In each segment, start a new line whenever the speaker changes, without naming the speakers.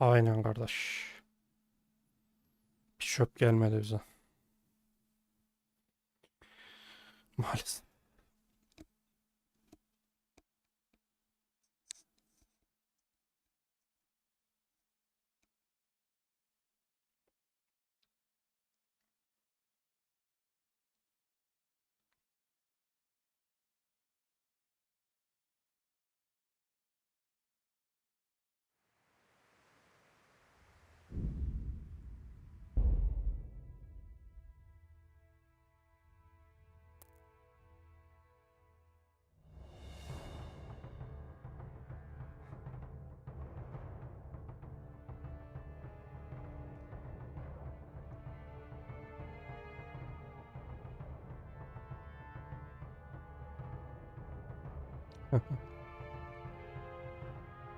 Aynen kardeş. Bir çöp gelmedi bize. Maalesef.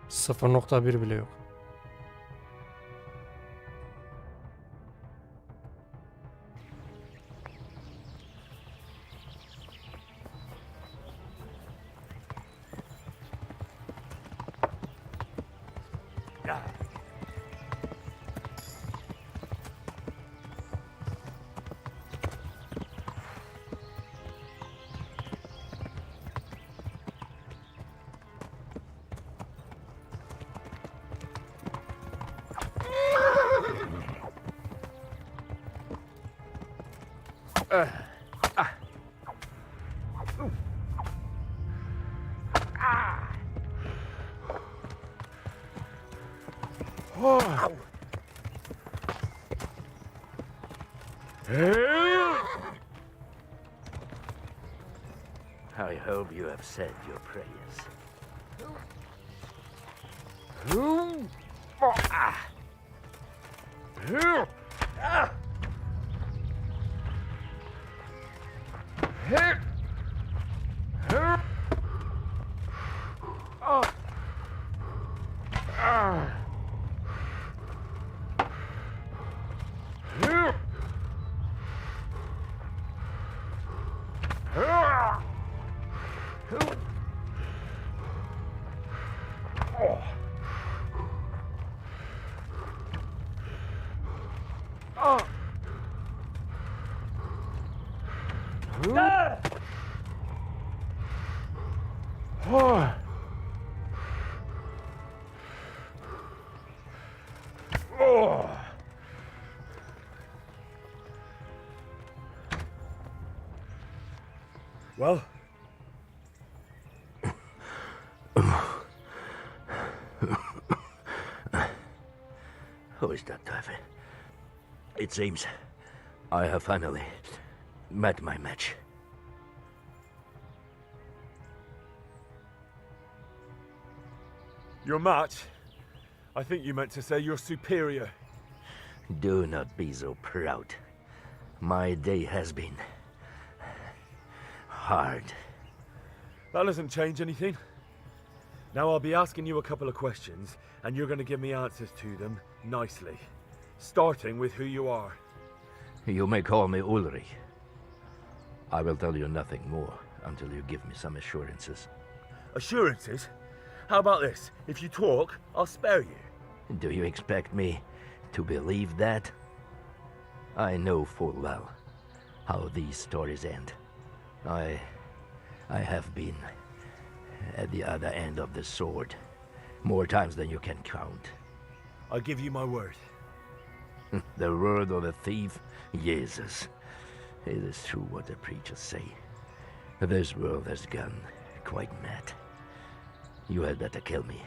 Sıfır nokta bir bile yok.
I hope you have said your prayers.
Well?
Who is that, David? It seems I have finally met my match.
Your match? I think you meant to say you're superior.
Do not be so proud. My day has been hard.
That doesn't change anything. Now I'll be asking you a couple of questions, and you're going to give me answers to them nicely. Starting with who you are.
You may call me Ulrich. I will tell you nothing more until you give me some assurances.
Assurances? How about this? If you talk, I'll spare you.
Do you expect me to believe that? I know full well how these stories end. I have been at the other end of the sword more times than you can count.
I give you my word.
The word of a thief? Jesus. It is true what the preachers say. This world has gone quite mad. You had better kill me.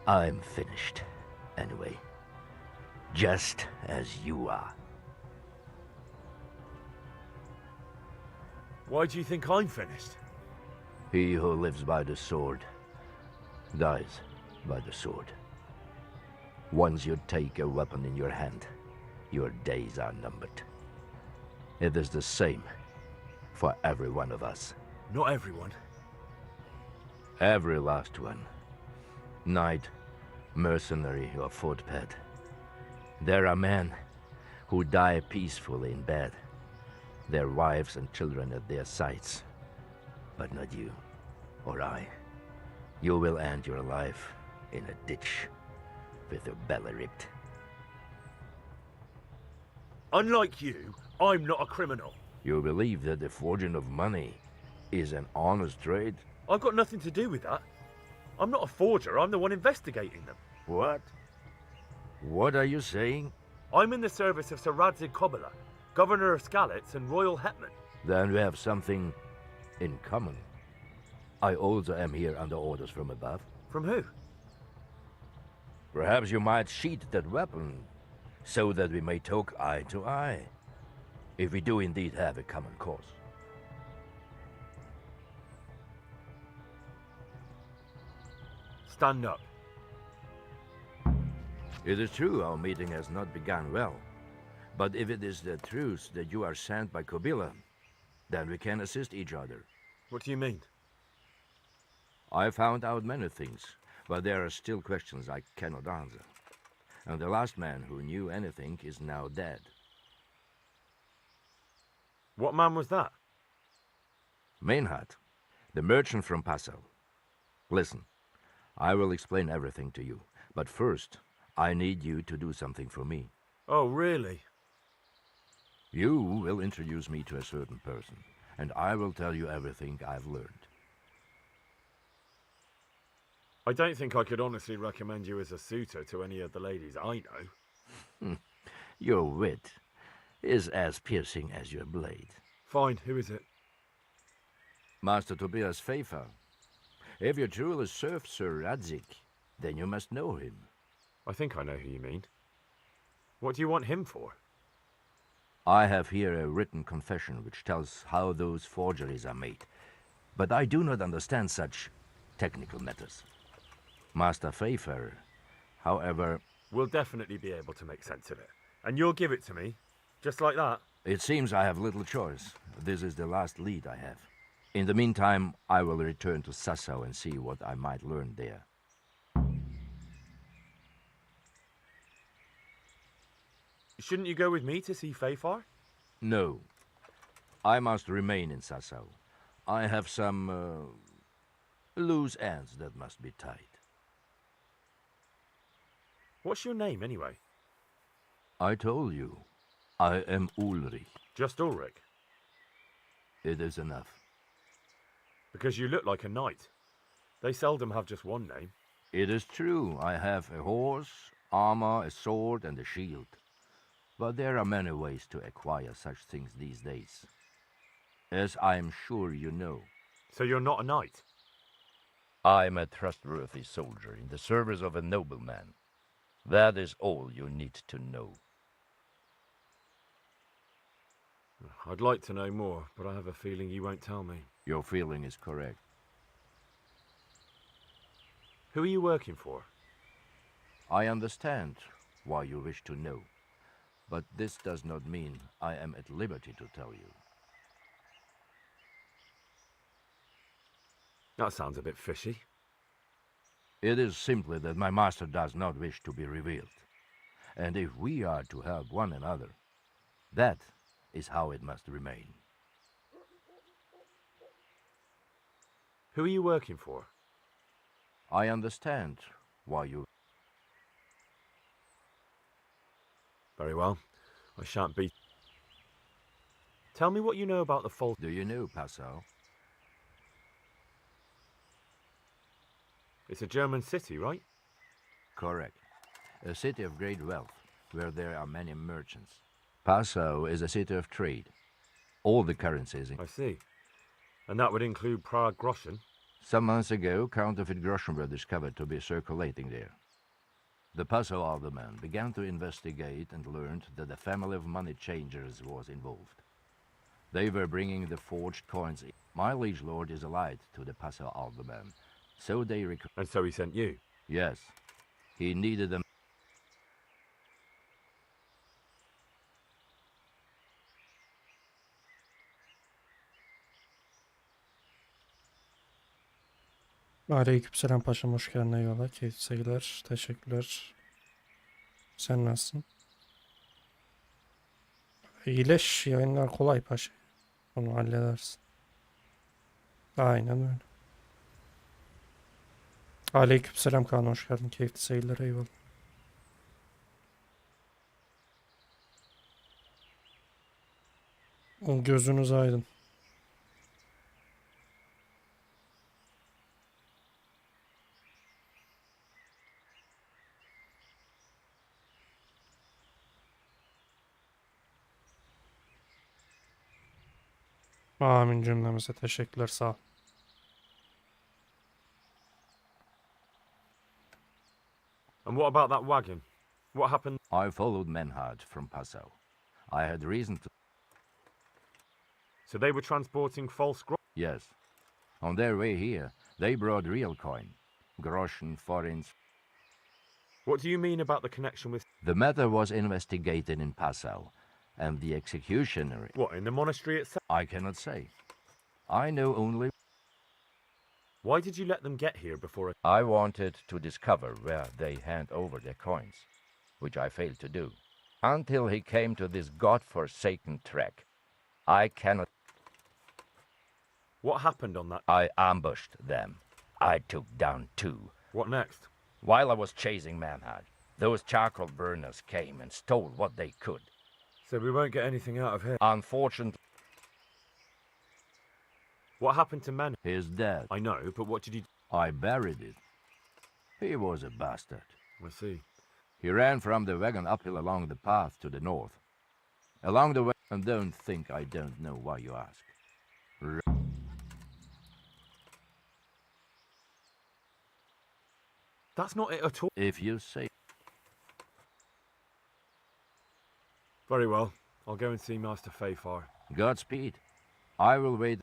I'm finished, anyway. Just as you are.
Why do you think I'm finished?
He who lives by the sword dies by the sword. Once you take a weapon in your hand, your days are numbered. It is the same for every one of us.
Not everyone.
Every last one. Knight, mercenary, or footpad. There are men who die peacefully in bed, their wives and children at their sides. But not you, or I. You will end your life in a ditch, with your belly ripped.
Unlike you, I'm not a criminal.
You believe that the forging of money is an honest trade?
I've got nothing to do with that. I'm not a forger, I'm the one investigating them.
What? What are you saying?
I'm in the service of Sir Radzig Kobyla, Governor of Skalitz and Royal Hetman.
Then we have something in common. I also am here under orders from above.
From who?
Perhaps you might sheath that weapon, so that we may talk eye to eye, if we do indeed have a common cause.
Stand up.
It is true our meeting has not begun well, but if it is the truth that you are sent by Kobyla, then we can assist each other.
What do you mean?
I found out many things, but there are still questions I cannot answer. And the last man who knew anything is now dead.
What man was that?
Mainhard, the merchant from Passau. Listen, I will explain everything to you, but first, I need you to do something for me.
Oh, really?
You will introduce me to a certain person, and I will tell you everything I've learned.
I don't think I could honestly recommend you as a suitor to any of the ladies I know.
Your wit is as piercing as your blade.
Fine, who is it?
Master Tobias Pfeiffer. If you truly serve Sir Radzig, then you must know him.
I think I know who you mean. What do you want him for?
I have here a written confession which tells how those forgeries are made, but I do not understand such technical matters. Master Pfeiffer, however...
We'll definitely be able to make sense of it. And you'll give it to me, just like that?
It seems I have little choice. This is the last lead I have. In the meantime, I will return to Sassau and see what I might learn there.
Shouldn't you go with me to see Pfeiffer?
No. I must remain in Sassau. I have some loose ends that must be tied.
What's your name, anyway?
I told you. I am Ulrich.
Just Ulrich?
It is enough.
Because you look like a knight. They seldom have just one name.
It is true. I have a horse, armor, a sword, and a shield. But there are many ways to acquire such things these days. As I am sure you know.
So you're not a knight?
I am a trustworthy soldier in the service of a nobleman. That is all you need to know.
I'd like to know more, but I have a feeling you won't tell me.
Your feeling is correct.
Who are you working for?
I understand why you wish to know, but this does not mean I am at liberty to tell you.
That sounds a bit fishy.
It is simply that my master does not wish to be revealed. And if we are to help one another, that is how it must remain.
Who are you working for?
I understand why you...
Very well. I shan't be... Tell me what you know about the fault.
Do you know Passau?
It's a German city, right?
Correct. A city of great wealth, where there are many merchants. Passau is a city of trade. All the currencies...
I see. And that would include Prague groschen?
Some months ago, counterfeit groschen were discovered to be circulating there. The Passau alderman began to investigate and learned that a family of money changers was involved. They were bringing the forged coins in. My liege lord is allied to the Passau alderman, so they...
And so he sent you?
Yes. He needed them.
Aleykümselam paşam, hoş geldin, eyvallah. Keyifli seyirler, teşekkürler. Sen nasılsın? İyileş, yayınlar kolay paşa. Onu halledersin. Aynen öyle. Aleykümselam Kaan, hoş geldin. Keyifli seyirler, eyvallah. Gözünüz aydın. Amin cümlemize teşekkürler, sağ ol.
And what about that wagon? What happened?
I followed Menhard from Passau. I had reason to.
So they were transporting false
Yes. On their way here, they brought real coin. Groschen, forints.
What do you mean about the connection with...
The matter was investigated in Passau, and the executioner...
What, in the monastery itself?
I cannot say. I know only...
Why did you let them get here before...
I wanted to discover where they hand over their coins, which I failed to do, until he came to this god-forsaken trek. I cannot...
What happened on that...
I ambushed them. I took down 2.
What next?
While I was chasing Manhard, those charcoal burners came and stole what they could.
So we won't get anything out of here.
Unfortunately,
What happened to Men?
he's dead.
I know, but what did you...
I buried it. He was a bastard.
I see.
He ran from the wagon uphill along the path to the north. Along the way, and don't think I don't know why you ask.
That's not it at all.
If you say...
Very well. I'll go and see Master Fayfar.
Godspeed. I will wait.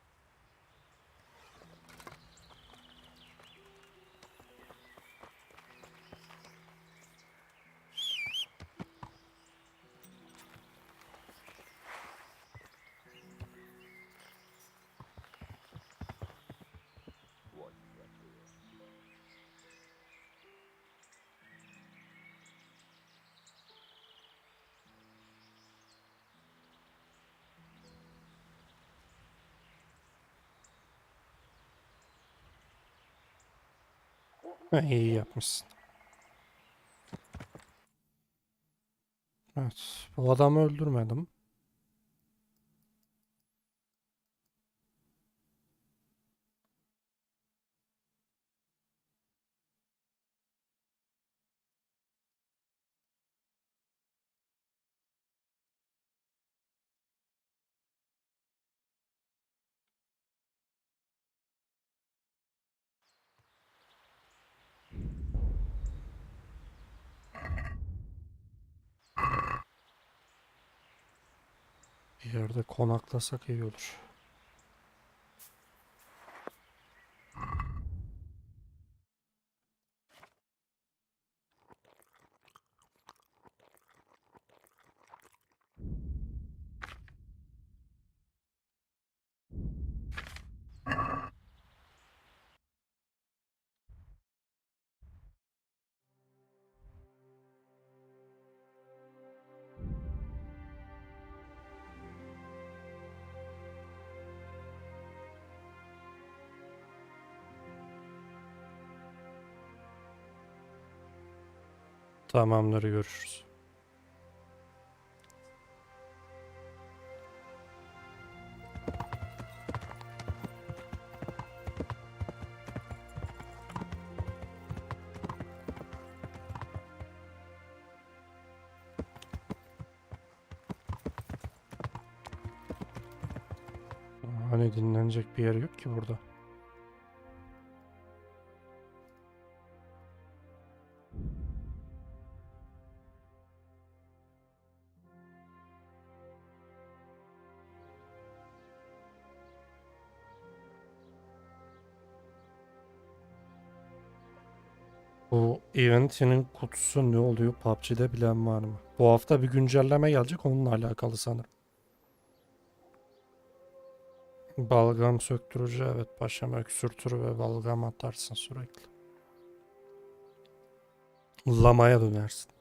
İyi yapmışsın. Evet. Bu adamı öldürmedim. Bir yerde konaklasak iyi olur. Tamamdır, görüşürüz. Hani dinlenecek bir yer yok ki burada. Bu eventinin kutusu ne oluyor? PUBG'de bilen var mı? Bu hafta bir güncelleme gelecek, onunla alakalı sanırım. Balgam söktürücü, evet paşam, öksürtür ve balgam atarsın sürekli. Lamaya dönersin.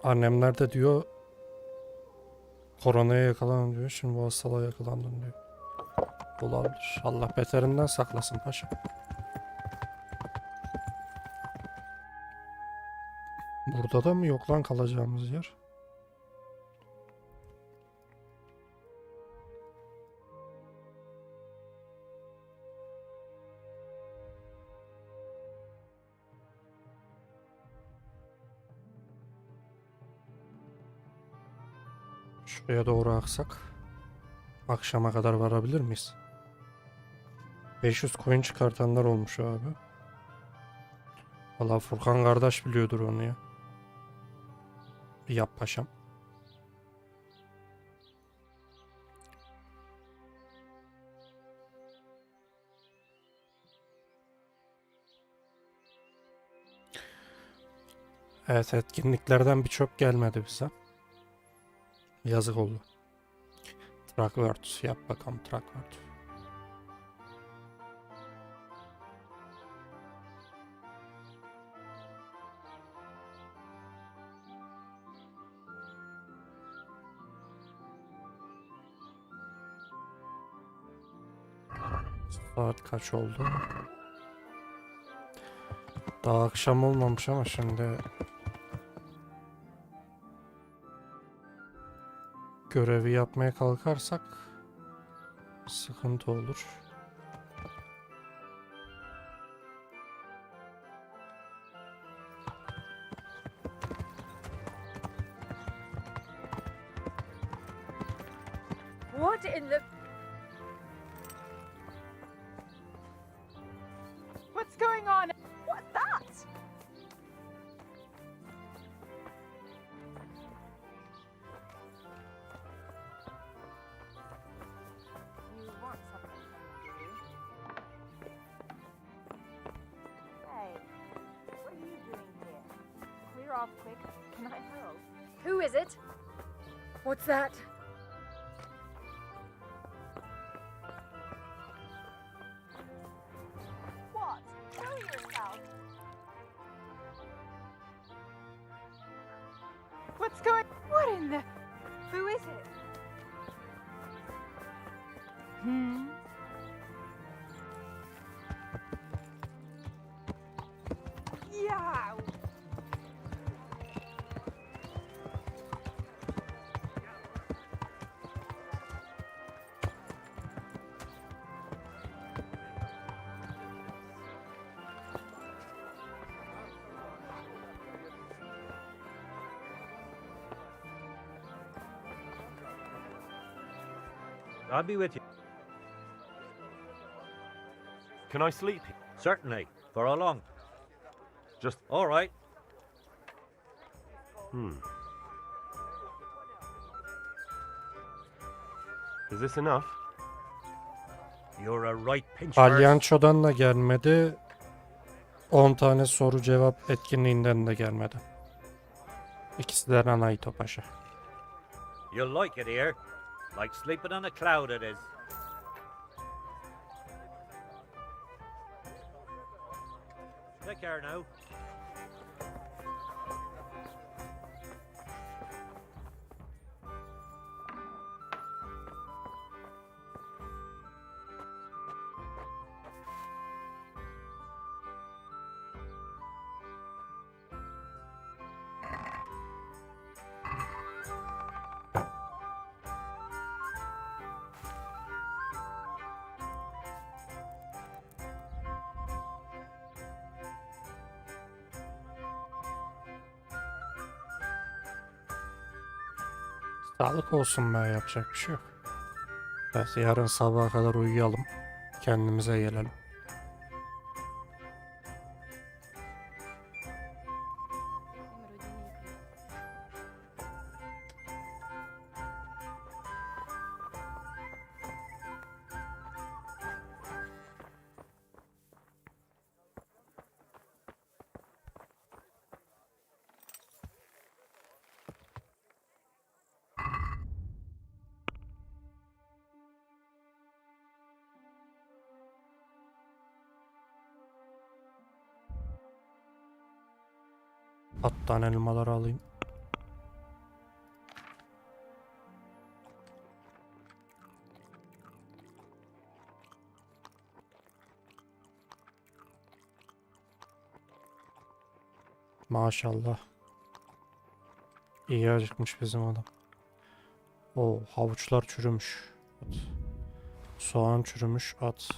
Annemler de diyor koronaya yakalandın diyor. Şimdi bu hastalığa yakalandın diyor. Olabilir. Allah beterinden saklasın paşam. Burada da mı yok lan kalacağımız yer? Şuraya doğru aksak akşama kadar varabilir miyiz? 500 coin çıkartanlar olmuş abi. Valla Furkan kardeş biliyordur onu ya. Bir yap paşam. Evet, etkinliklerden birçok gelmedi bize. Yazık oldu. Track words yap bakalım, track word. Saat kaç oldu? Daha akşam olmamış ama şimdi görevi yapmaya kalkarsak sıkıntı olur.
What in the... What's going on? What's that? You want something, do you? Hey, what are you doing here? Clear off quick. Can I help? Who is it? What's that? What? Show yourself. What's going? What in the? Who is it? Hmm. Yeah.
I'll be with you.
Can I sleep here?
Certainly. For how long?
Just
All right.
Is this enough?
You're a right pinch.
Palyanço'dan da gelmedi. 10 tane soru cevap etkinliğinden de gelmedi. İkisi de Ranayto Paşa.
You'll like it here. Like sleeping on a cloud it is. Take care now.
Sağlık olsun be, yapacak bir şey yok. Evet, yarın sabaha kadar uyuyalım. Kendimize gelelim. Attan elmaları alayım. Maşallah. İyi acıkmış bizim adam. O havuçlar çürümüş. At. Soğan çürümüş. At.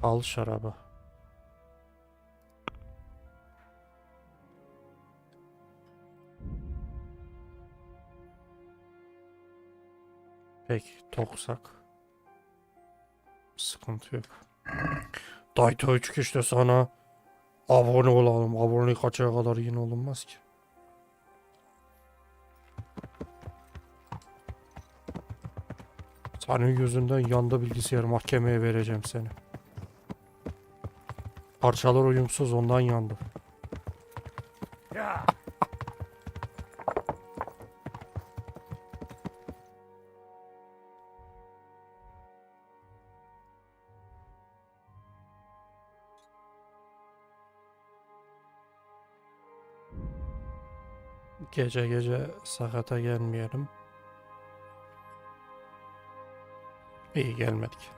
Al şarabı. Peki toksak. Sıkıntı yok. Dayto 3 işte sana abone olalım. Abone kaçaya kadar yine olunmaz ki. Senin yüzünden yandı bilgisayar, mahkemeye vereceğim seni. Parçalar uyumsuz, ondan yandı. Gece gece sakata gelmeyelim. İyi gelmedik.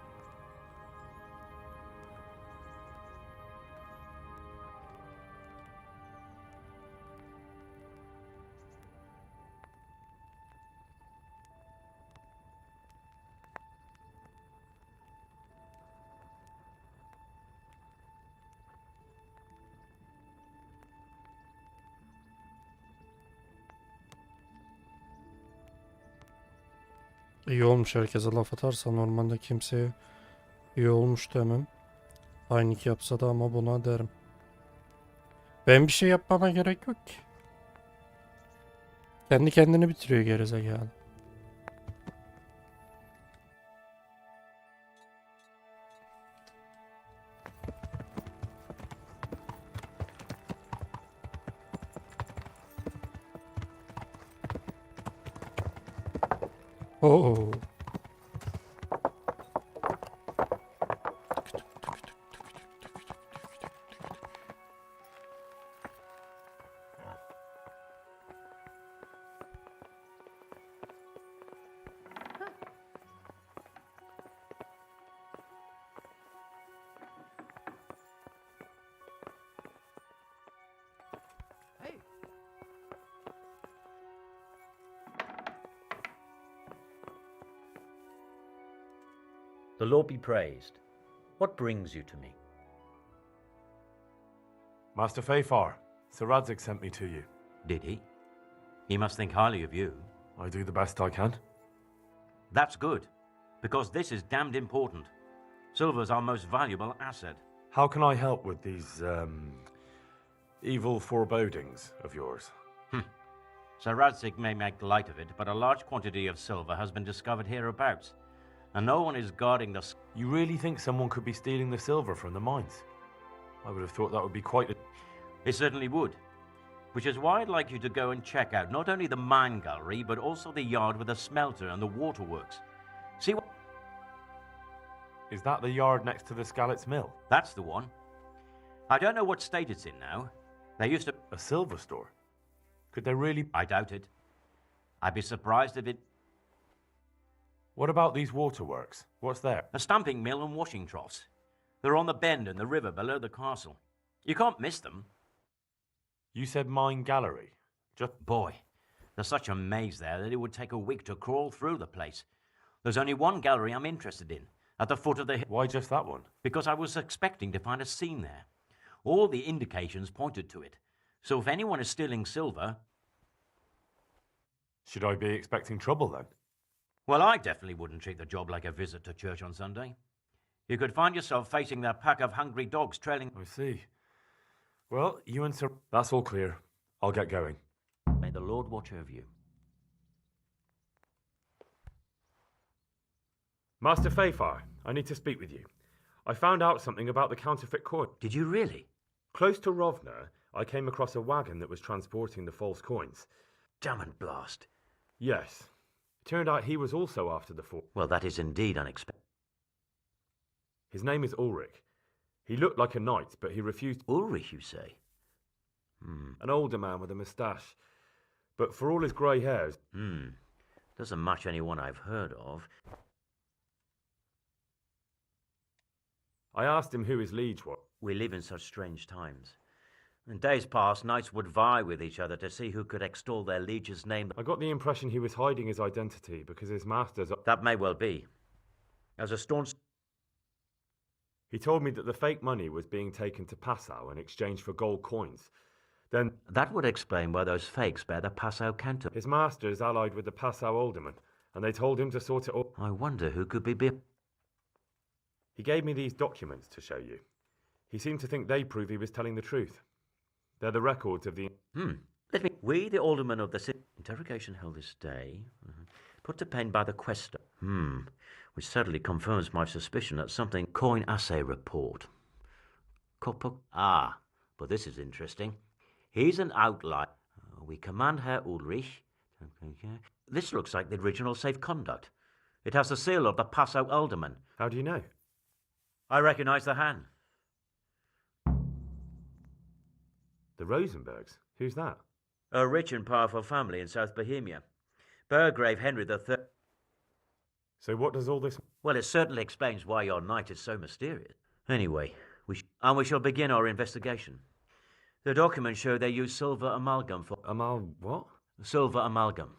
İyi olmuş, herkese laf atarsa normalde kimseye iyi olmuş demem. Aynı yapsa da ama buna derim. Ben bir şey yapmama gerek yok ki. Kendi kendini bitiriyor gerizekalı. Oo.
The Lord be praised. What brings you to me?
Master Fayfar, Sir Radzig sent me to you.
Did he? He must think highly of you.
I do the best I can.
That's good, because this is damned important. Silver's our most valuable asset.
How can I help with these, evil forebodings of yours?
Sir Radzig may make light of it, but a large quantity of silver has been discovered hereabouts, and no one is guarding the...
You really think someone could be stealing the silver from the mines? I would have thought that would be quite a...
It certainly would. Which is why I'd like you to go and check out not only the mine gallery, but also the yard with the smelter and the waterworks. See what...
Is that the yard next to the Skalitz mill?
That's the one. I don't know what state it's in now. They used to...
A silver store? Could they really...
I doubt it. I'd be surprised if it...
What about these waterworks? What's there?
A stamping mill and washing troughs. They're on the bend in the river below the castle. You can't miss them.
You said mine gallery. Just...
Boy, there's such a maze there that it would take a week to crawl through the place. There's only one gallery I'm interested in, at the foot of the hill.
Why just that one?
Because I was expecting to find a scene there. All the indications pointed to it. So if anyone is stealing silver...
Should I be expecting trouble then?
Well, I definitely wouldn't treat the job like a visit to church on Sunday. You could find yourself facing that pack of hungry dogs trailing...
I see. Well, you and Sir... That's all clear. I'll get going.
May the Lord watch over you.
Master Fayfar, I need to speak with you. I found out something about the counterfeit coin.
Did you really?
Close to Rovna, I came across a wagon that was transporting the false coins.
Damn and blast.
Yes. It turned out he was also after the false...
Well, that is indeed unexpected.
His name is Ulrich. He looked like a knight, but he refused...
Ulrich, you say?
An older man with a moustache. But for all his grey hairs...
Doesn't match anyone I've heard of.
I asked him who his liege was.
We live in such strange times. In days past, knights would vie with each other to see who could extol their liege's name.
I got the impression he was hiding his identity because his masters...
That may well be. As a staunch...
He told me that the fake money was being taken to Passau in exchange for gold coins. Then
That would explain why those fakes bear the Passau canton.
his masters allied with the Passau alderman, and they told him to sort it all.
I wonder who could be...
He gave me these documents to show you. He seemed to think they prove he was telling the truth. They're the records of the...
Let me... We, the alderman of the city... Interrogation held this day. Put to pen by the quester. Which certainly confirms my suspicion that something... Coin assay report. But this is interesting. He's an outlier. We command Herr Ulrich. This looks like the original safe conduct. It has the seal of the Passau alderman.
How do you know?
I recognize the hand.
The Rosenbergs? Who's that?
A rich and powerful family in South Bohemia. Burgrave Henry III.
So what does all this...
Well, it certainly explains why your knight is so mysterious. Anyway, we shall begin our investigation. The documents show they use silver amalgam for...
what?
Silver amalgam.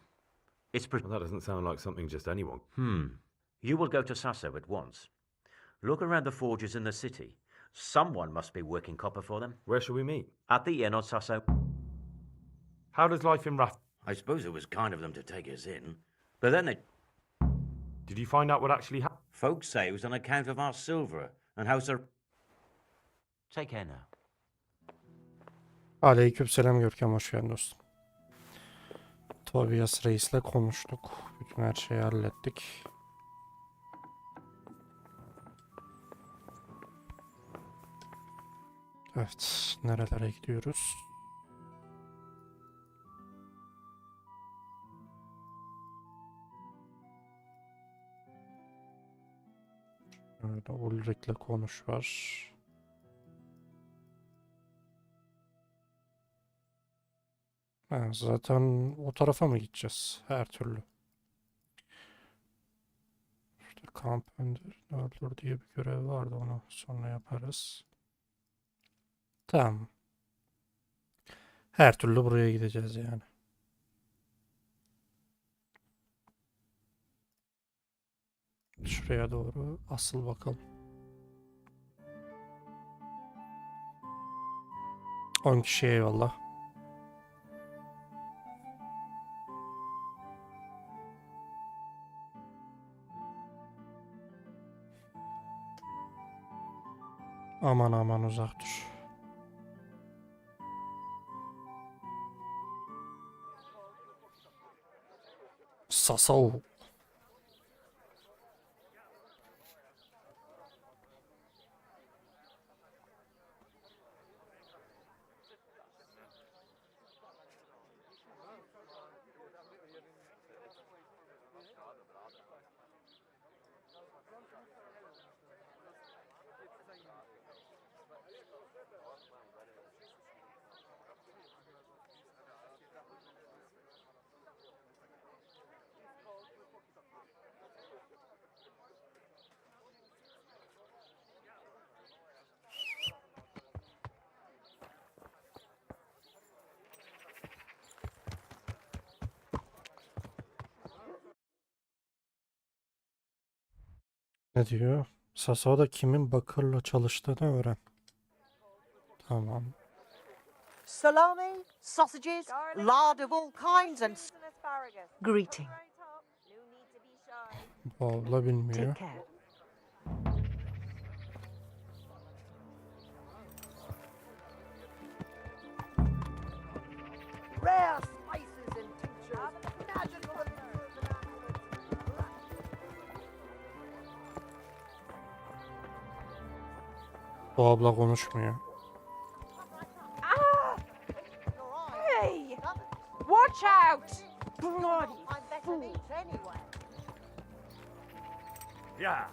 It's...
Well, that doesn't sound like something just anyone.
You will go to Sasso at once. Look around the forges in the city. Someone must be working copper for them.
Where shall we meet?
At the inn on Sasso.
How does life in Rath...
I suppose it was kind of them to take us in. But then they...
Did you find out what actually happened?
Folks say it was on account of our silver and how Sir... Take care now.
Aleykümselam Görkem, hoş geldin dostum. Tobias Reis'le konuştuk. Bütün her şeyi hallettik. Evet, nerelere gidiyoruz? Şöyle Ulrich'le konuş var. Zaten o tarafa mı gideceğiz? Her türlü. Şurada kamp öldür diye bir görev vardı, onu sonra yaparız. Tamam. Her türlü buraya gideceğiz yani. Şuraya doğru asıl bakalım. 10 kişi eyvallah. Aman aman uzak dur. Sasau. Ne diyor? Sasao'da kimin bakırla çalıştığını öğren. Tamam.
Salami, sausages,
Garlic,
lard of all kinds, and
and asparagus.
greeting.
Very top. No need to be shy.
Bu abla bilmiyor.
Take care.
Rare spices and tinctures, magical and
Bu abla konuşmuyor.
Hey! Watch out!
Bloody
I'm better meat anyway.
Yeah.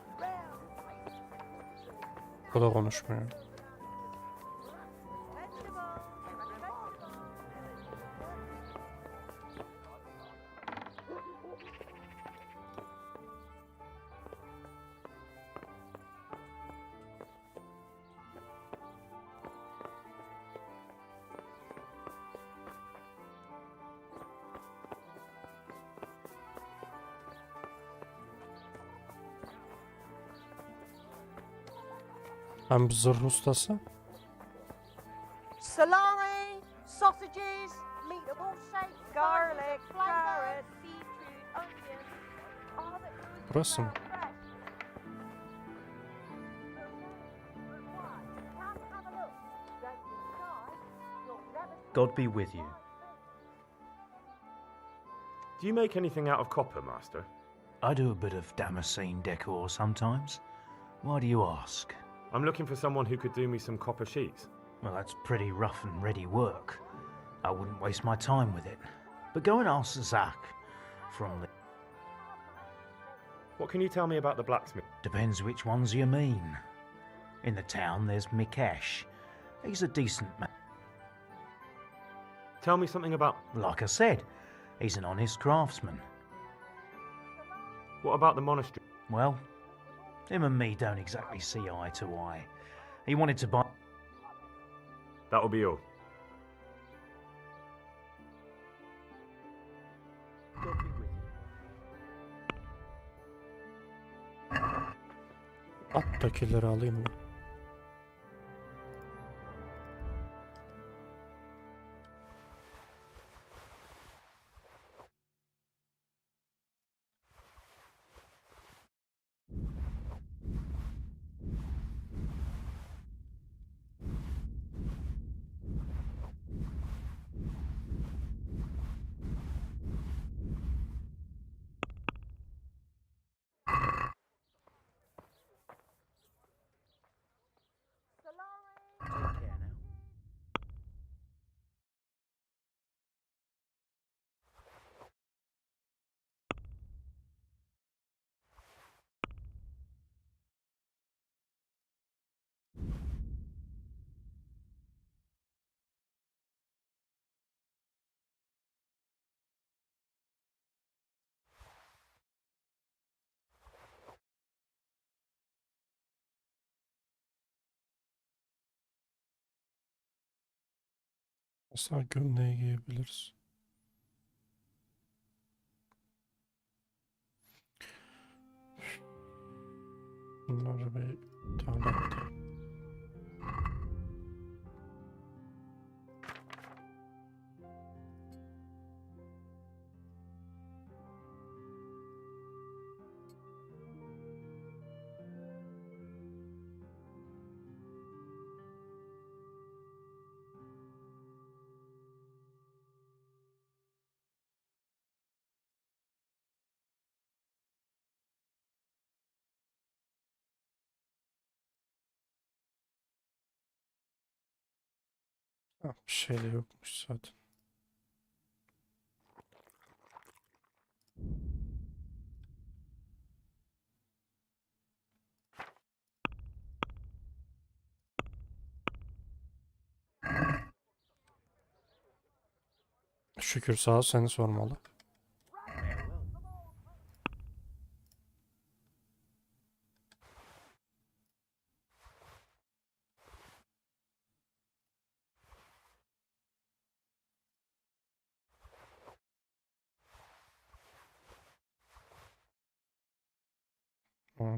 Bu da konuşmuyor. Hem bir zırh ustası.
Salami, sausages, meat of all shapes,
Garlic,
sizes and flavours.
carrots, beetroot, onions. All that goes
Burası mı?
fresh.
God be with you.
Do you make anything out of copper, Master?
I do a bit of Damascene decor sometimes. Why do you ask?
I'm looking for someone who could do me some copper sheets.
Well, that's pretty rough and ready work. I wouldn't waste my time with it. But go and ask Zach from the...
What can you tell me about the blacksmith?
Depends which ones you mean. In the town, there's Mikesh. He's a decent man.
Tell me something about...
Like I said, he's an honest craftsman.
What about the monastery?
Well, him and me don't exactly see eye to eye. He wanted to buy...
That'll be all.
Alttakileri alayım mı?
Take care now.
Mesela gömleği giyebiliriz. Bunları bir tane. Ha, bir şey de yokmuş zaten. Şükür sağ ol, seni sormalı.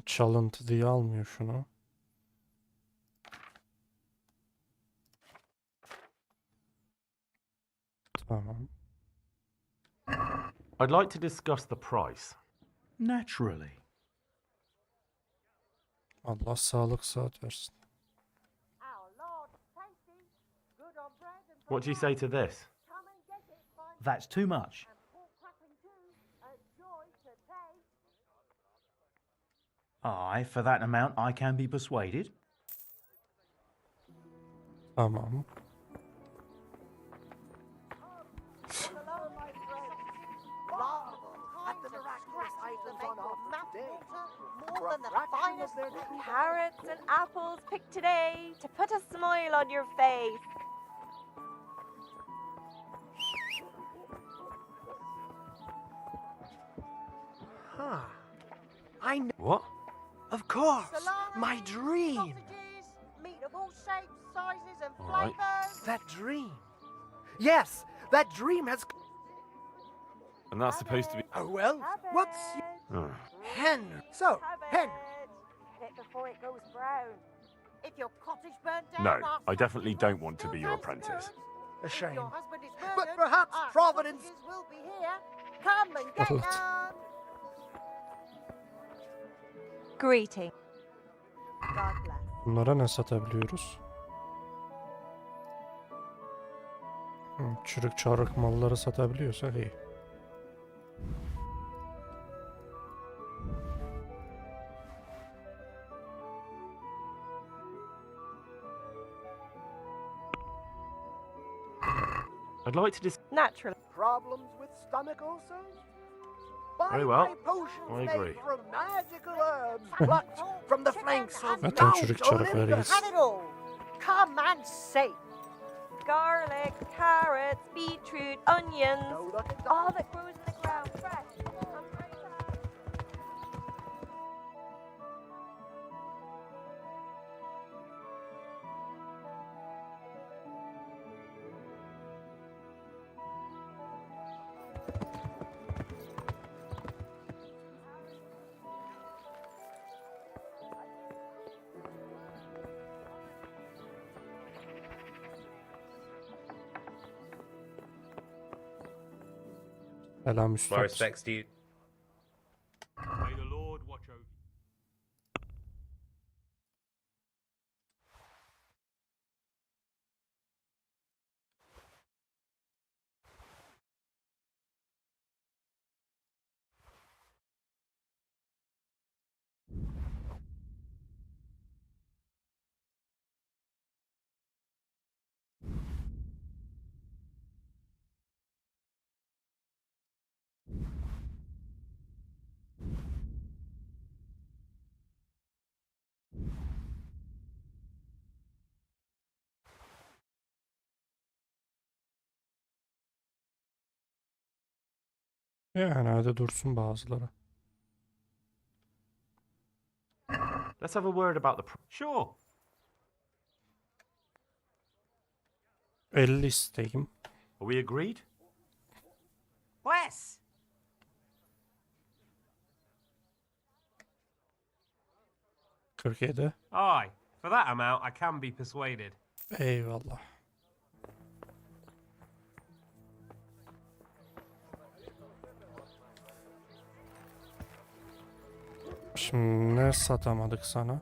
Çalıntı diye almıyor şunu. Tamam.
I'd like to discuss the price.
Naturally.
Allah sağlık saat versin.
Our Lord tasty, good on bread and
What do you say to this?
come and get it, fine
That's too much.
and pork crackling too, a joy to taste.
Aye, for that amount I can be persuaded.
Tamam.
Hello, my friend. Marvel at the miraculous items on offer today. More than the finest
Carrots and apples picked today to put a smile on your face.
Huh. I know.
What?
Of course.
salami,
My dream.
sausages, meat of all shapes, sizes and
All right.
flavours.
That dream. Yes, that dream has.
And that's supposed to be...
Oh, well, what's.
Oh.
Henry. So, Henry.
Get it before it goes brown.
If your cottage burnt down,
No,
our
I definitely
family
don't want to
will
be your
still
apprentice.
transfer.
A
If
shame.
your husband is
But
murdered,
perhaps
our
Providence-
sausages will be here. Come and get
Evet.
them.
Greeting.
God bless.
Bunlara ne satabiliyoruz? Çürük çarık malları satabiliyorsak iyi.
I'd like to
Naturally.
Problems with stomach ulcers?
Very
Buy
well.
my potions
I
made
agree.
from magical herbs plucked from the flanks of
Zaten
Mount
çürük çarık
Olympus.
vergisi.
Have it all. Come and see.
Garlic, carrots, beetroot, onions.
No luck at
All
all.
that grows in the ground, fresh. I'm ready to have.
Selam
My
üstad.
respects to you.
May the Lord watch over.
Yani hadi dursun bazıları.
Let's have a word about the. Sure.
50 isteğim.
Are we agreed?
Wes.
...47.
Aye. For that amount, I can be persuaded.
Eyvallah. Şimdi ne satamadık sana?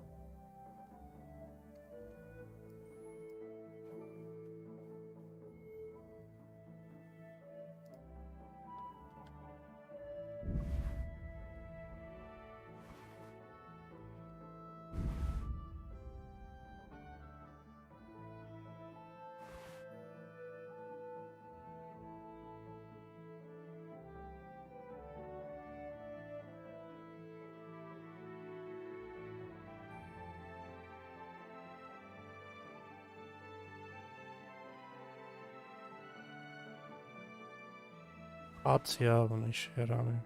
At ya, bunu işe yaramıyor.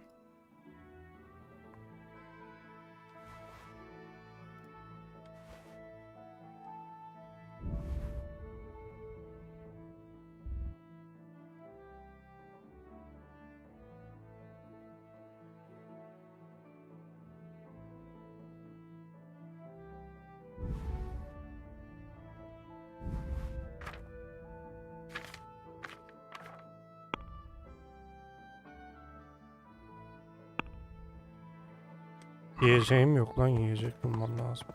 Yiyeceğim yok lan, yiyecek bulmam lazım.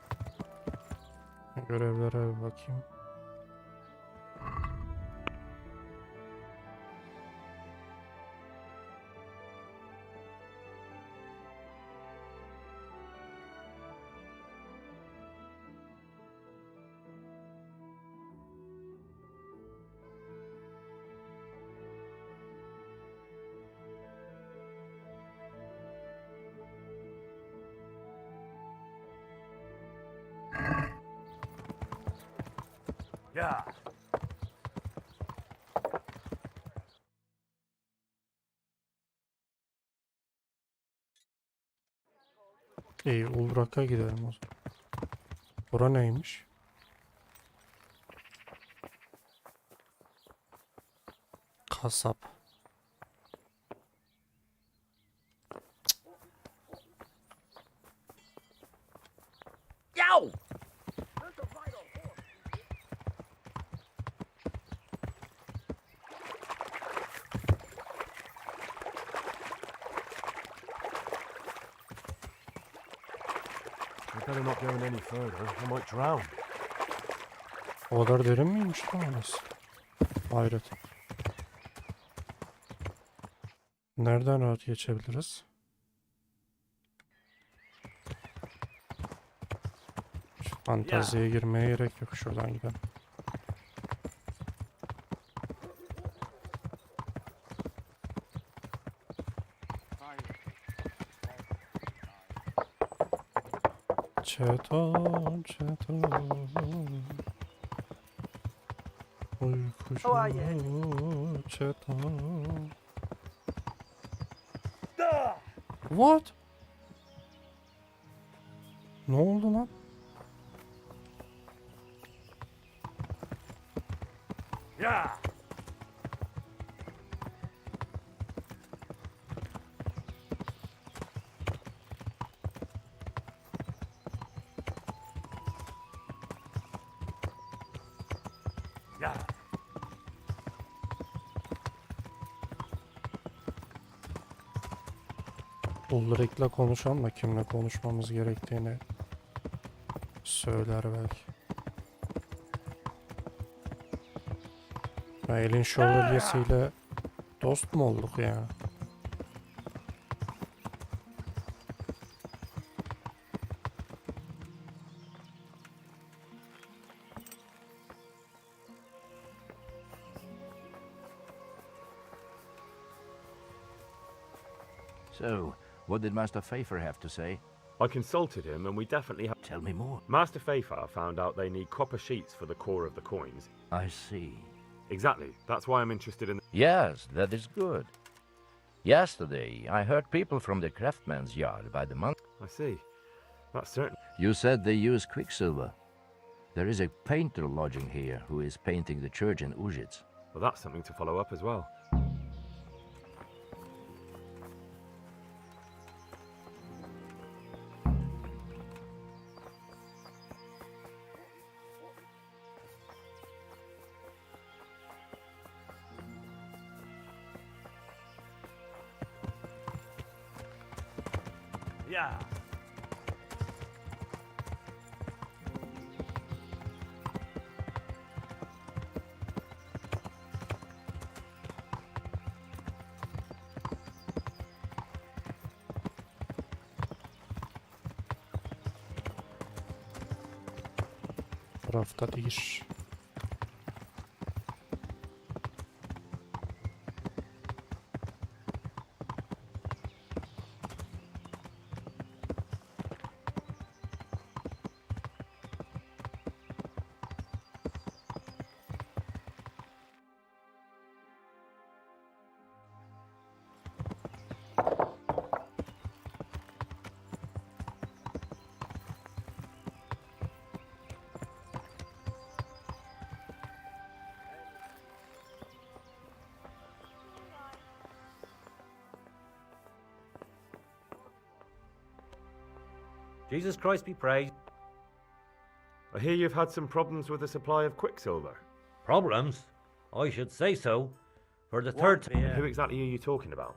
Görevlere bir bakayım.
Yeah.
İyi, Ulrak'a gidelim o zaman. Bura neymiş? Kasap.
Yo!
Better not going any further. I might drown.
O kadar derin miymiş lan orası? Hayret. Nereden rahat geçebiliriz? Şu fanteziye girmeye gerek yok. Şuradan gidelim. Çeto, çeto. Uykucu, çeto. What? Ne oldu lan?
Yeah. Yeah.
Ulrik'le konuşalım da kimle konuşmamız gerektiğini söyler belki. Ya elin şövalyesiyle dost mu olduk ya?
So, what did Master Pfeiffer have to say?
I consulted him, and we definitely have.
Tell me more.
Master Pfeiffer found out they need copper sheets for the core of the coins.
I see.
Exactly. That's why I'm interested in.
Yes, that is good. Yesterday, I heard people from the craftsman's yard by the month.
I see. That's certain.
You said they use quicksilver. There is a painter lodging here who is painting the church in Ujits.
Well, that's something to follow up as well. Yeah.
Tarafta değil.
Jesus Christ be praised.
I hear you've had some problems with the supply of quicksilver.
Problems? I should say so. For the third time.
Who exactly are you talking about?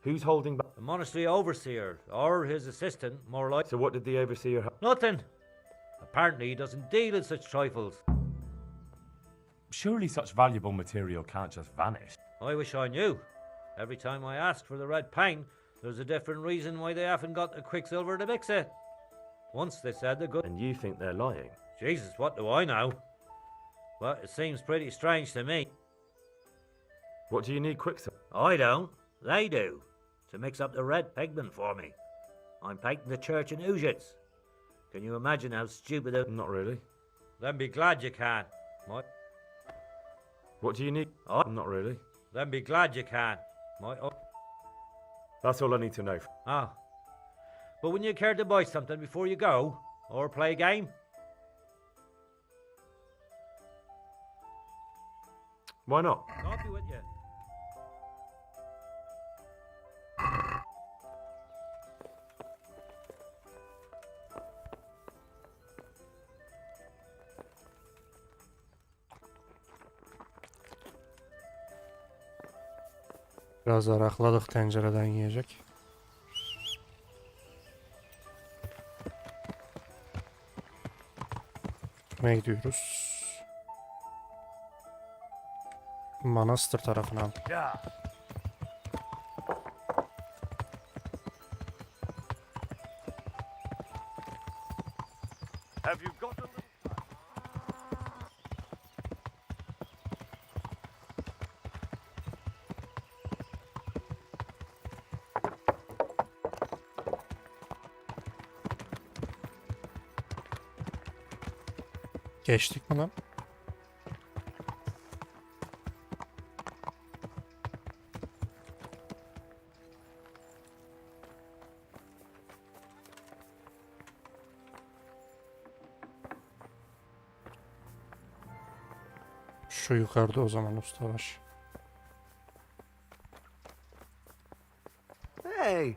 Who's holding back?
The monastery overseer, or his assistant, more like.
So what did the overseer have?
Nothing. Apparently he doesn't deal in such trifles.
Surely such valuable material can't just vanish.
I wish I knew. Every time I ask for the red paint, there's a different reason why they haven't got the quicksilver to mix it. Once they said they're good.
And you think they're lying?
Jesus, what do I know? Well, it seems pretty strange to me.
What do you need quicksilver?
I don't. They do. To mix up the red pigment for me. I'm painting the church in Ujits. Can you imagine how stupid it...
Not really.
Then be glad you can. What?
What do you need? Not really.
Then be glad you can.
That's all I need to know.
Ah. But wouldn't you care to buy something before you go? Or play a game?
Why not?
Coffee with you.
Biraz arakladık, tencereden yiyecek. Kime gidiyoruz? Manastır tarafına.
Yeah. Have you got a little...
Geçtik mi lan? Şu yukarıda o zaman ustabaş.
Hey,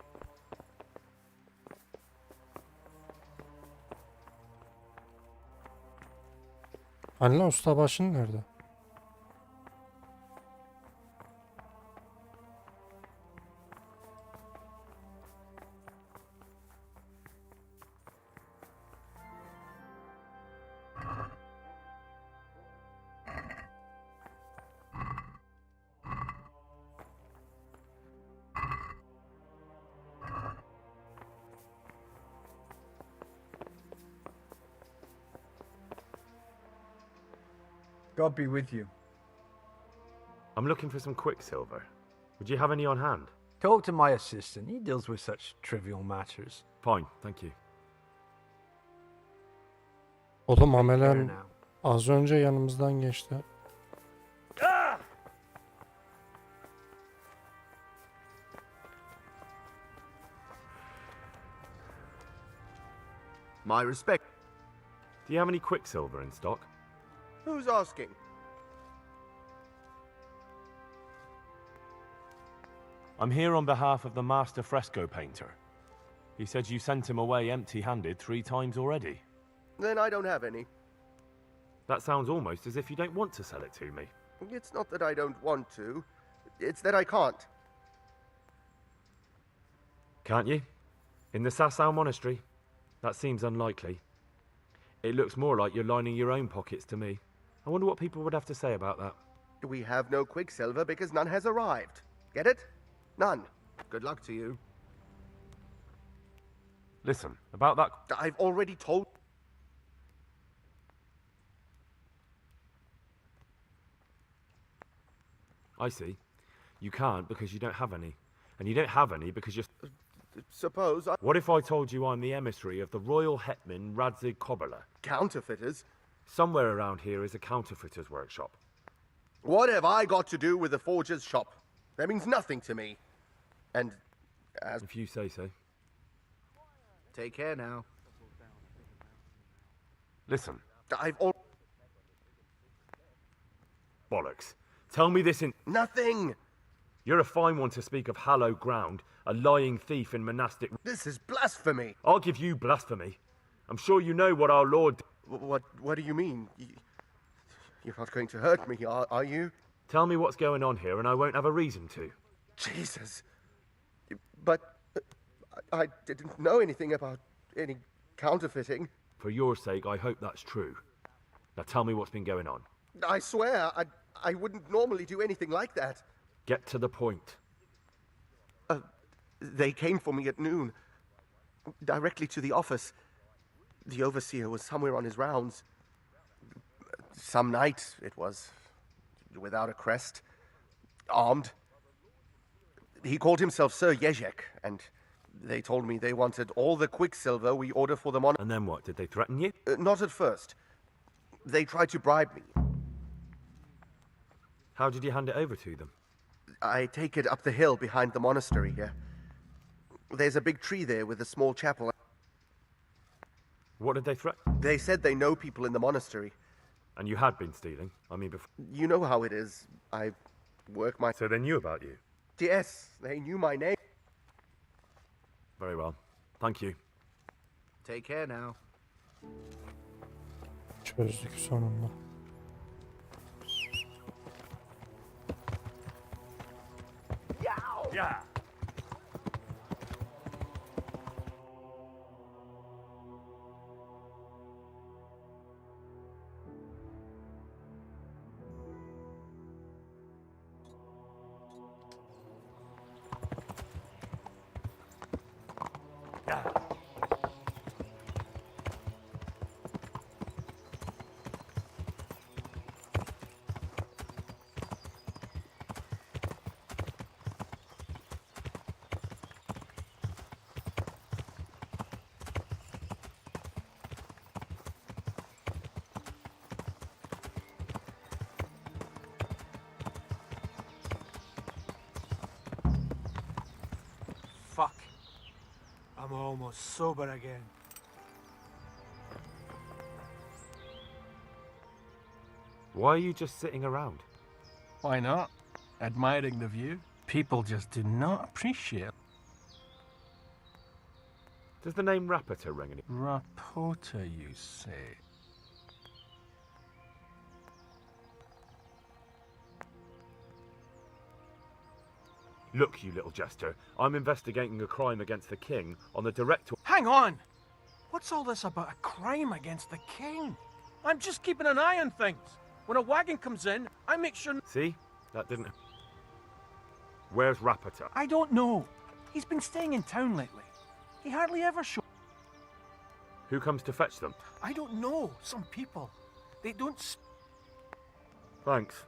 Hani lan ustabaşın nerede?
God be with you.
I'm looking for some quicksilver. Would you have any on hand?
talk to my assistant. He deals with such trivial matters.
Fine, thank you.
Oğlum
There
amelen
now.
az önce yanımızdan geçti.
My respect.
Do you have any quicksilver in stock?
Who's asking?
I'm here on behalf of the master fresco painter. He said you sent him away empty-handed 3 times already.
Then I don't have any.
That sounds almost as if you don't want to sell it to me.
It's not that I don't want to. It's that I can't.
Can't you? In the Sasau monastery? That seems unlikely. It looks more like you're lining your own pockets to me. I wonder what people would have to say about that.
We have no quicksilver because none has arrived. Get it? None. Good luck to you.
Listen, about that...
I've already told...
I see. You can't because you don't have any. And you don't have any because you're...
Suppose I...
What if I told you I'm the emissary of the royal hetman Radzig Kobyla?
Counterfeiters?
Somewhere around here is a counterfeiter's workshop.
What have I got to do with the forger's shop? That means nothing to me. And as...
If you say so.
Take care now.
Listen,
I've all...
Bollocks. Tell me this in...
Nothing!
You're a fine one to speak of hallowed ground, a lying thief in monastic...
This is blasphemy!
I'll give you blasphemy. I'm sure you know what our Lord...
What do you mean? You're not going to hurt me, are you?
Tell me what's going on here and I won't have a reason to.
Jesus. But I didn't know anything about any counterfeiting.
For your sake, I hope that's true. Now tell me what's been going on.
I swear, I wouldn't normally do anything like that.
Get to the point.
They came for me at noon. Directly to the office. The overseer was somewhere on his rounds. Some night, it was. Without a crest. Armed. He called himself Sir Jezek, and they told me they wanted all the quicksilver we order for them on...
And then what? Did they threaten you?
Not at first. They tried to bribe me.
How did you hand it over to them?
I take it up the hill behind the monastery here. There's a big tree there with a small chapel.
What did they threaten?
They said they know people in the monastery.
And you had been stealing? I mean, before...
You know how it is. I work my...
So they knew about you?
Yes, they knew my name.
Very well. Thank you.
Take care now.
Çözdük sonunda.
Yeah!
Fuck. I'm almost sober again.
Why are you just sitting around?
Why not? Admiring the view. People just do not appreciate.
Does the name Rapita ring any?
Rapota, you say?
Look, you little jester, I'm investigating a crime against the king on the direct...
Hang on! What's all this about a crime against the king? I'm just keeping an eye on things. When a wagon comes in, I make sure...
See? That didn't... Where's Rapita?
I don't know. He's been staying in town lately. He hardly ever shows.
Who comes to fetch them?
I don't know. Some people. They don't...
Thanks.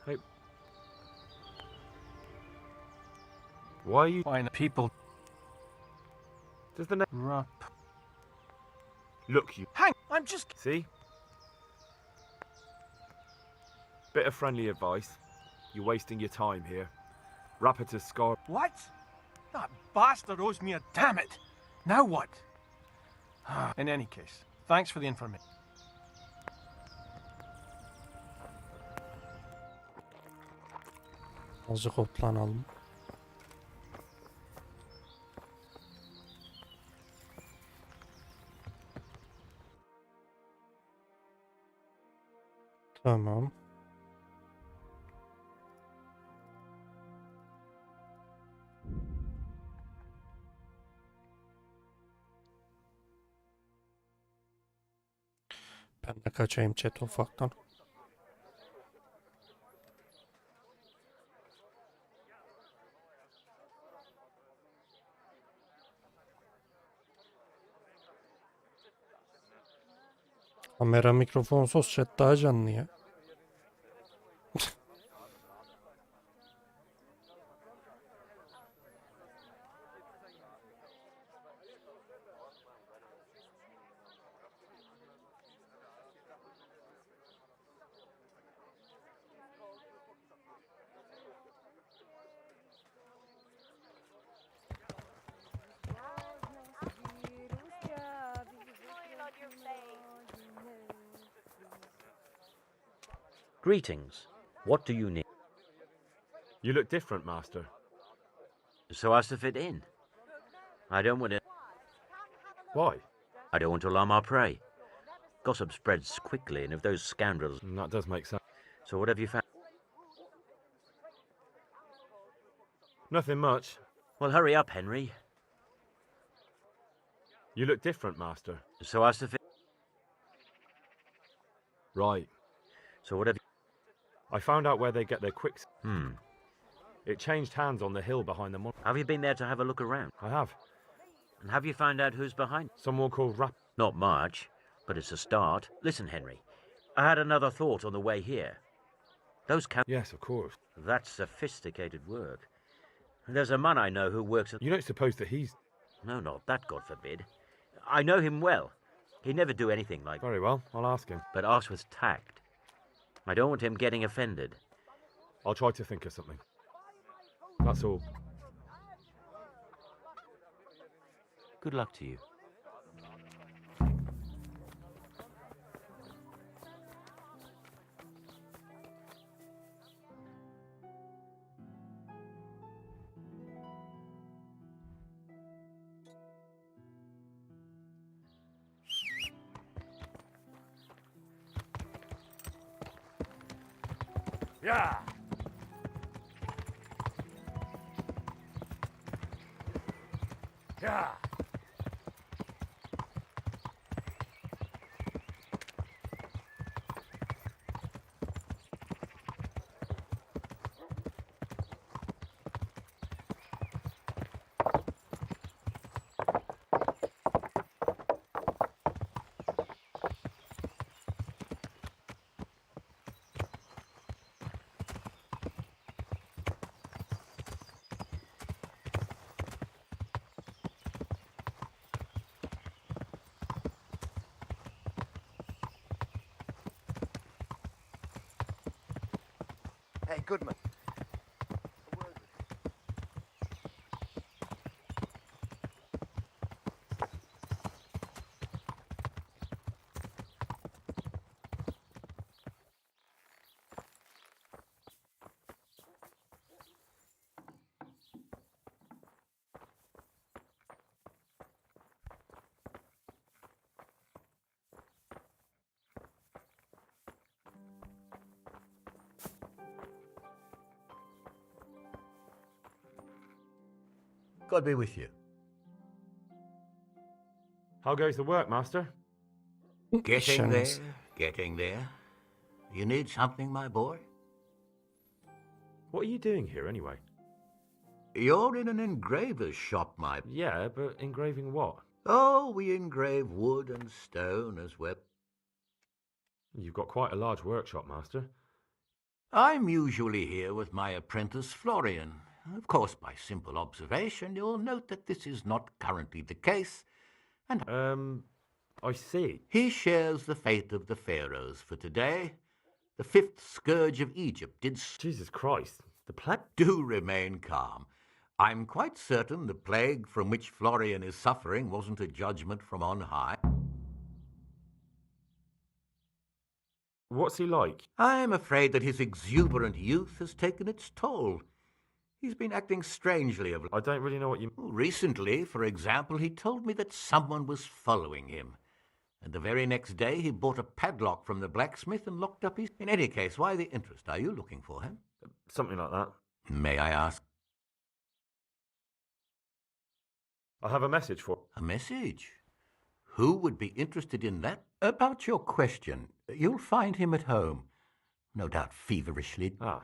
Hey... Why are you...
Why not? People...
Does the name...
Rap...
Look, you...
Hang... I'm just...
See? Bit of friendly advice. You're wasting your time here. Rapita's scar...
What? That bastard owes me a damn it. Now what? In any case, thanks for the information.
Azıcık hoplanalım. Tamam. Ben de kaçayım chat ufaktan. Kamera mikrofonsuz chat daha canlı ya.
Greetings. What do you need?
You look different, Master.
So as to fit in. I don't want to...
Why?
I don't want to alarm our prey. Gossip spreads quickly, and if those scoundrels...
That does make sense.
So what have you found?
Nothing much.
Well, hurry up, Henry.
You look different, Master.
So as to fit...
Right.
So what have you...
I found out where they get their quicks.
Hmm.
It changed hands on the hill behind the monastery.
Have you been there to have a look around?
I have.
And have you found out who's behind?
Someone called Rap...
Not much, but it's a start. Listen, Henry. I had another thought on the way here. Those
Yes, of course.
That's sophisticated work. There's a man I know who works at...
You don't suppose that he's...
No, not that, God forbid. I know him well. He'd never do anything like...
Very well, I'll ask him.
But ask with tact. I don't want him getting offended.
I'll try to think of something. That's all.
Good luck to you.
Yeah! Yeah!
Goodman.
God be with you.
How goes the work, Master?
Getting there,
Şeniz.
getting there. You need something, my boy?
What are you doing here, anyway?
You're in an engraver's shop, my...
Yeah, but engraving what?
Oh, we engrave wood and stone as well.
You've got quite a large workshop, Master.
I'm usually here with my apprentice, Florian. Of course, by simple observation, you'll note that this is not currently the case, and...
I see.
He shares the fate of the pharaohs for today. The fifth scourge of Egypt did...
Jesus Christ, the plague?
Do remain calm. I'm quite certain the plague from which Florian is suffering wasn't a judgment from on high.
What's he like?
I'm afraid that his exuberant youth has taken its toll. He's been acting strangely of late.
I don't really know what you...
Recently, for example, he told me that someone was following him. And the very next day, he bought a padlock from the blacksmith and locked up his... In any case, why the interest? Are you looking for him?
Something like that.
May I ask?
I have a message for...
A message? Who would be interested in that? About your question, you'll find him at home. No doubt feverishly.
Ah.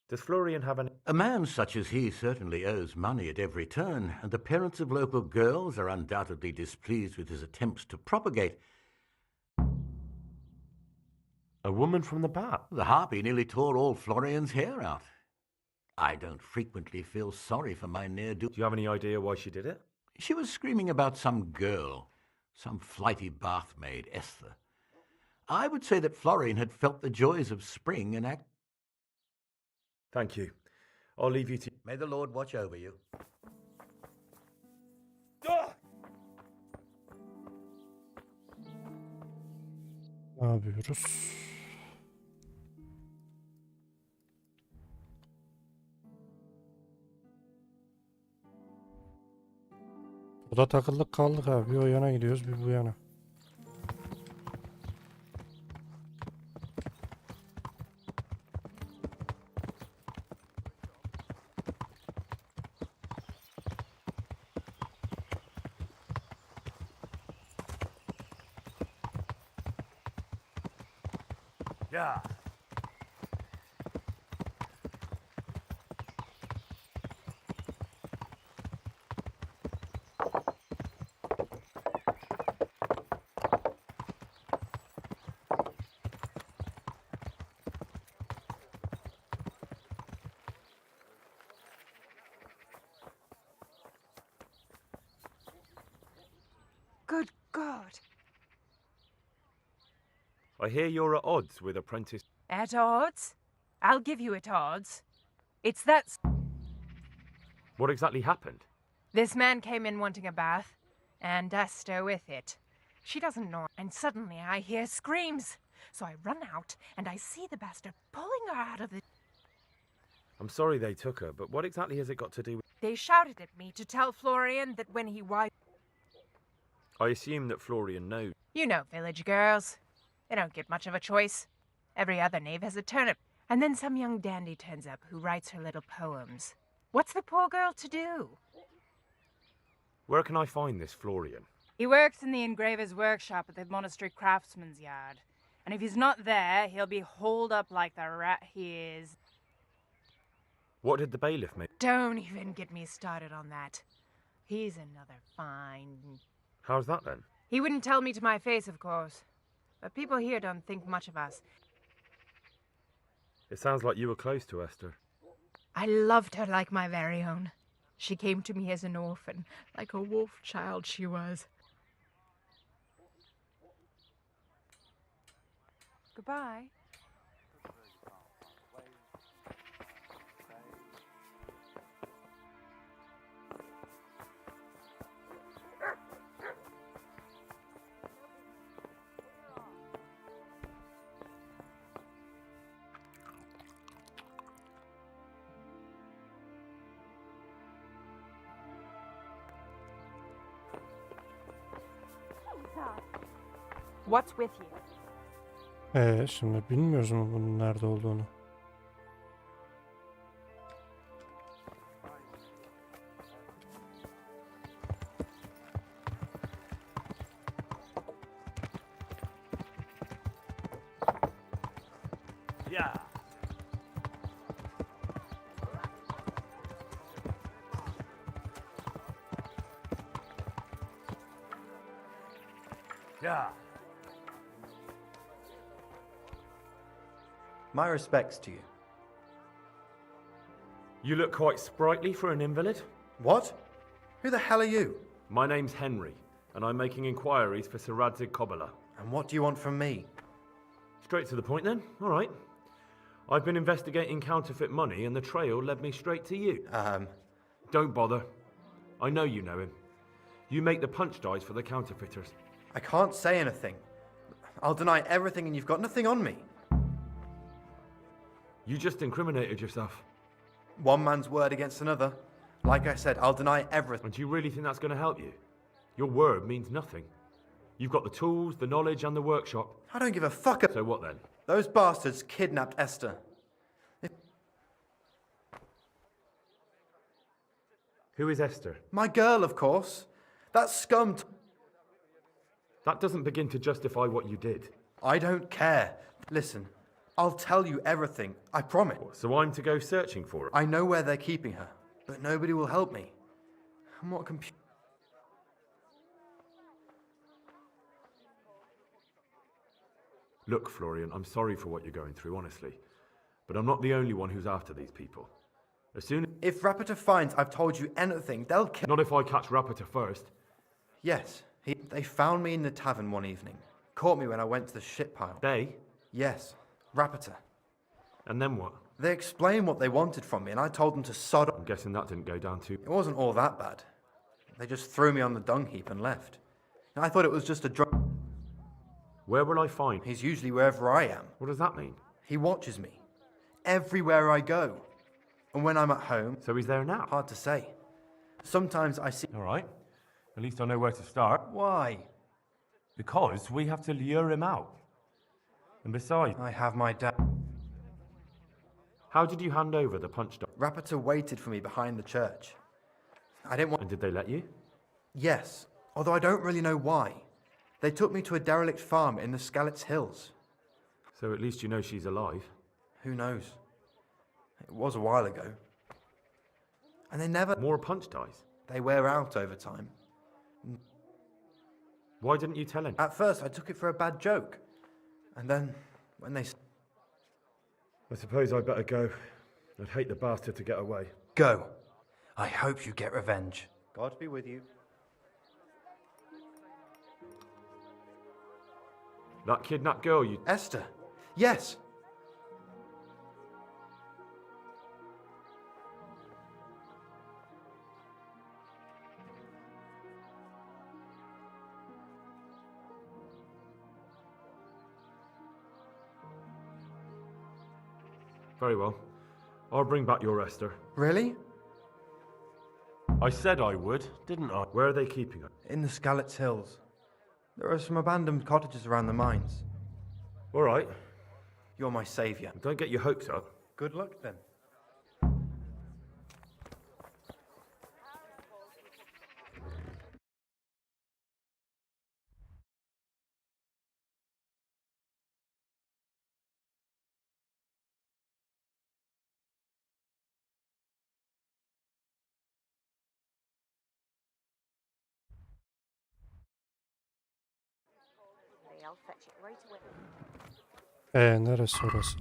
Does Florian have any...
A man such as he certainly owes money at every turn, and the parents of local girls are undoubtedly displeased with his attempts to propagate...
A woman from the bat?
The harpy nearly tore all Florian's hair out. I don't frequently feel sorry for my ne'er-do...
Do you have any idea why she did it?
She was screaming about some girl, some flighty bathmaid, Esther. I would say that Florian had felt the joys of spring and act...
Thank you. I'll leave you to...
May the Lord watch over you.
Ne yapıyoruz? Burada takıldık kaldık abi. Bir o yana gidiyoruz, bir bu yana.
Yeah.
Good God.
I hear you're at odds with apprentice...
At odds? I'll give you at odds. It's that...
What exactly happened?
This man came in wanting a bath, and Esther with it. She doesn't know, and suddenly I hear screams. So I run out, and I see the bastard pulling her out of the...
I'm sorry they took her, but what exactly has it got to do with...
They shouted at me to tell Florian that when he
I assume that Florian knows.
You know village girls. They don't get much of a choice. Every other knave has a turnip. And then some young dandy turns up who writes her little poems. What's the poor girl to do?
Where can I find this Florian?
He works in the engraver's workshop at the monastery craftsman's yard. And if he's not there, he'll be holed up like the rat he is.
What did the bailiff make?
Don't even get me started on that. He's another fine...
How's that then?
He wouldn't tell me to my face, of course. But people here don't think much of us.
It sounds like you were close to Esther.
I loved her like my very own. She came to me as an orphan, like a wolf child she was. Goodbye. What's with you?
Şimdi bilmiyoruz mu bunun nerede olduğunu?
Yeah. Yeah.
My respects to you.
You look quite sprightly for an invalid.
What? Who the hell are you?
My name's Henry, and I'm making inquiries for Sir Radzig Kobyla.
And what do you want from me?
Straight to the point then. All right. I've been investigating counterfeit money, and the trail led me straight to you.
Don't
bother. I know you know him. You make the punch dice for the counterfeiters.
I can't say anything. I'll deny everything and you've got nothing on me.
You just incriminated yourself.
One man's word against another. Like I said, I'll deny everything.
And do you really think that's going to help you? Your word means nothing. You've got the tools, the knowledge, and the workshop.
I don't give a fuck.
So what then?
Those bastards kidnapped Esther.
Who is Esther?
My girl, of course. That scum.
That doesn't begin to justify what you did.
I don't care. Listen, I'll tell you everything. I promise.
So I'm to go searching for her?
I know where they're keeping her, but nobody will help me. I'm not
Look, Florian, I'm sorry for what you're going through, honestly. But I'm not the only one who's after these people. As soon
If Rapiter finds I've told you anything, they'll kill.
Not if I catch Rapiter first.
Yes, they found me in the tavern one evening. Caught me when I went to the shit pile.
They?
Yes, Rapiter.
And then what?
They explained what they wanted from me, and I told them to sod off.
I'm guessing that didn't go down too...
It wasn't all that bad. They just threw me on the dung heap and left. I thought it was just a drug.
Where will I find?
He's usually wherever I am.
What does that mean?
He watches me. Everywhere I go. And when I'm at home...
So he's there now?
Hard to say. Sometimes I see...
All right. At least I know where to start.
Why?
Because we have to lure him out. And besides...
I have my dad.
How did you hand over the punch dice?
Rapiter waited for me behind the church. I didn't want...
And did they let you?
Yes, although I don't really know why. They took me to a derelict farm in the Skalitz Hills.
So at least you know she's alive.
Who knows? It was a while ago. And they never...
More punch dice?
They wear out over time.
Why didn't you tell him?
At first I took it for a bad joke. And then, when they...
I suppose I'd better go. I'd hate the bastard to get away.
Go. I hope you get revenge. God be with you.
That kidnapped girl you...
Esther. Yes.
Very well. I'll bring back your Esther.
Really?
I said I would, didn't I?
Where are they keeping her?
In the Skalitz Hills. There are some abandoned cottages around the mines.
All right.
You're my saviour.
Don't get your hopes up.
Good luck then.
I'll fetch it right away.
Neresi orası?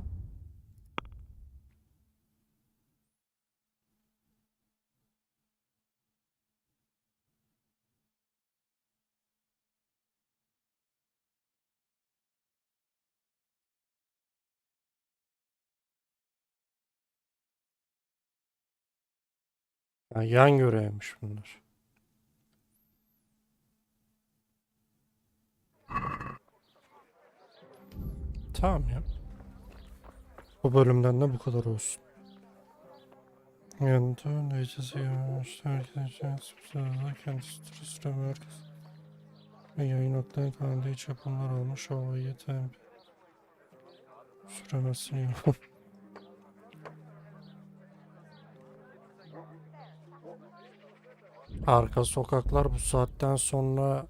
Ha, yan görevmiş bunlar. Tamam ya. Bu bölümden de bu kadar olsun. Yanında necesi yanmıştı. Herkes kendisi süre herkes. Ve yayın noktaları kanalda hiç yapımlar olmuş. O YAPABİLİRSİNİZ. Süremesini yapın. Arka sokaklar bu saatten sonra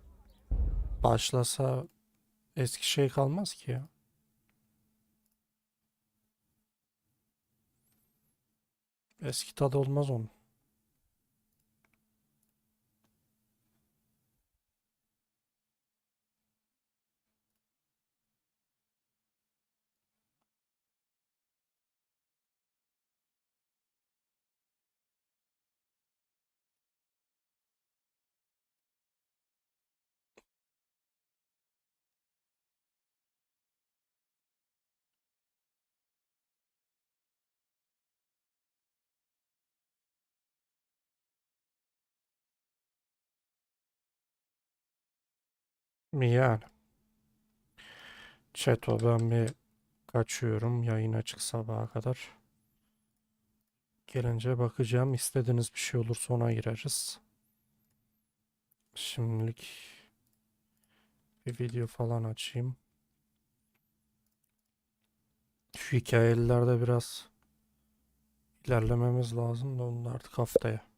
başlasa eski şey kalmaz ki ya. Eski tadı olmaz onun. Yani. Çeto ben bir kaçıyorum. Yayın açık sabaha kadar. Gelince bakacağım. İstediğiniz bir şey olursa ona gireriz. Şimdilik bir video falan açayım. Şu hikayelerde biraz ilerlememiz lazım da onu da artık haftaya.